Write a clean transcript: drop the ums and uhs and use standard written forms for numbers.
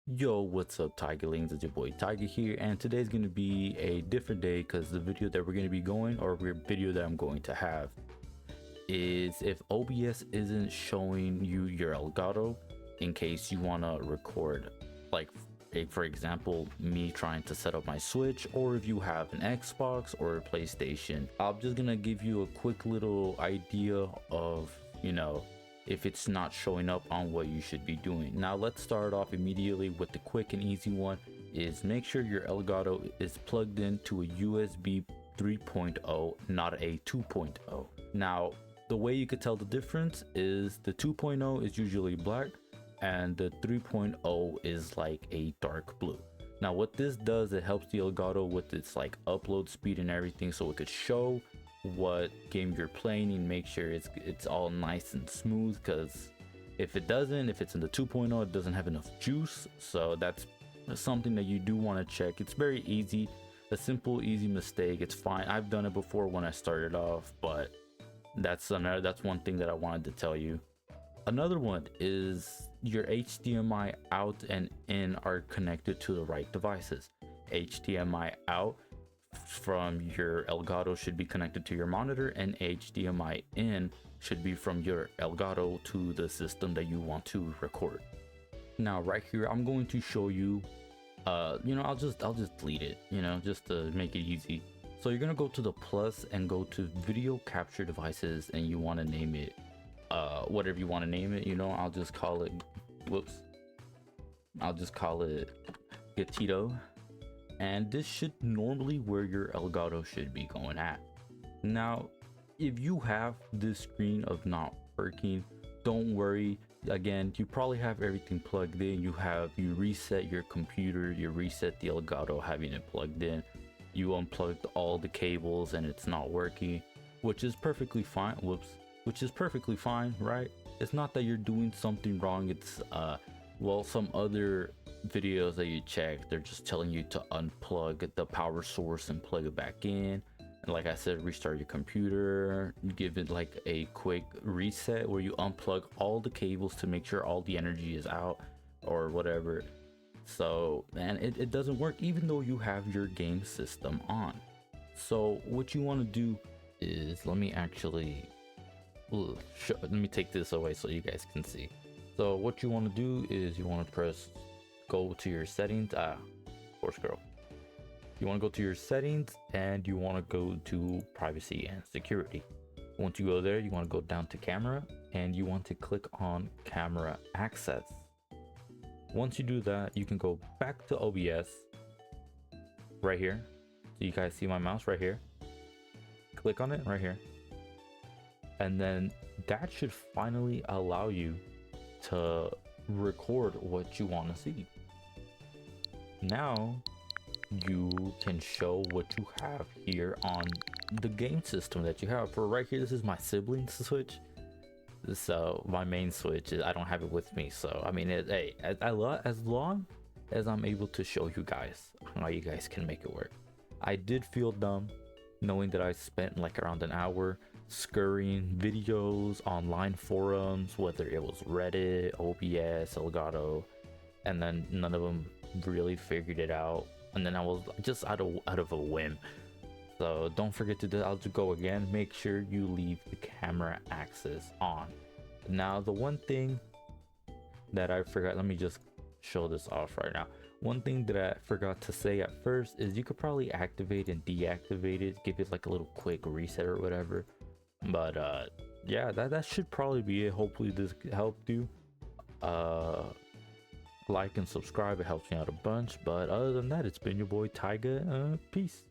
Yo, what's up, Tigerlings? It's your boy Tiger here, and today's going to be a different day because the video that we're going to be going, or video that I'm going to have, is if OBS isn't showing you your ElGato in case you want to record, like for example, me trying to set up my Switch, or if you have an Xbox or a PlayStation. I'm just going to give you a quick little idea of, if it's not showing up on what you should be doing. Now let's start off immediately with the quick and easy one, is make sure your ElGato is plugged into a USB 3.0, not a 2.0. Now the way you could tell the difference is the 2.0 is usually black and the 3.0 is like a dark blue. Now what this does, it helps the ElGato with its like upload speed and everything, so it could show what game you're playing and make sure it's all nice and smooth, because if it's in the 2.0, it doesn't have enough juice. So that's something that you do want to check. It's very easy, a simple easy mistake. It's fine, I've done it before when I started off, but that's one thing that I wanted to tell you. Another one is your HDMI out and in are connected to the right devices. HDMI out from your ElGato should be connected to your monitor, and HDMI in should be from your ElGato to the system that you want to record. Now right here I'm going to show you I'll just delete it, just to make it easy. So you're gonna go to the plus and go to video capture devices, and you want to name it whatever you want to name it. I'll just call it Gatito. And this should normally where your ElGato should be going at. Now if you have this screen of not working, don't worry. Again, you probably have everything plugged in. You reset your computer, you reset the ElGato having it plugged in, you unplugged all the cables and it's not working, which is perfectly fine. Which is perfectly fine, right? It's not that you're doing something wrong. It's well, some other videos that you check, they're just telling you to unplug the power source and plug it back in. And like I said, restart your computer, give it like a quick reset where you unplug all the cables to make sure all the energy is out or whatever. So, and it doesn't work even though you have your game system on. So what you want to do is, let me take this away so you guys can see. So what you want to do is you want to go to your settings. Poor scroll. You want to go to your settings and you want to go to privacy and security. Once you go there, you want to go down to camera and you want to click on camera access. Once you do that, you can go back to OBS right here. So you guys see my mouse right here. Click on it right here. And then that should finally allow you to record what you want to see. Now you can show what you have here on the game system that you have. For right here, this is my sibling's Switch. So my main Switch, I don't have it with me. So I mean, hey, as long as I'm able to show you guys how you guys can make it work. I did feel dumb knowing that I spent like around an hour scurrying videos, online forums, whether it was Reddit, OBS, ElGato, and then none of them really figured it out. And then I was just out of a whim. So don't forget to do, I'll just go again, make sure you leave the camera access on. Now the one thing that I forgot, let me just show this off right now. One thing that I forgot to say at first is you could probably activate and deactivate it, give it like a little quick reset or whatever. But yeah, that should probably be it. Hopefully this helped you. Like and subscribe, it helps me out a bunch. But other than that, it's been your boy Tyga. Peace.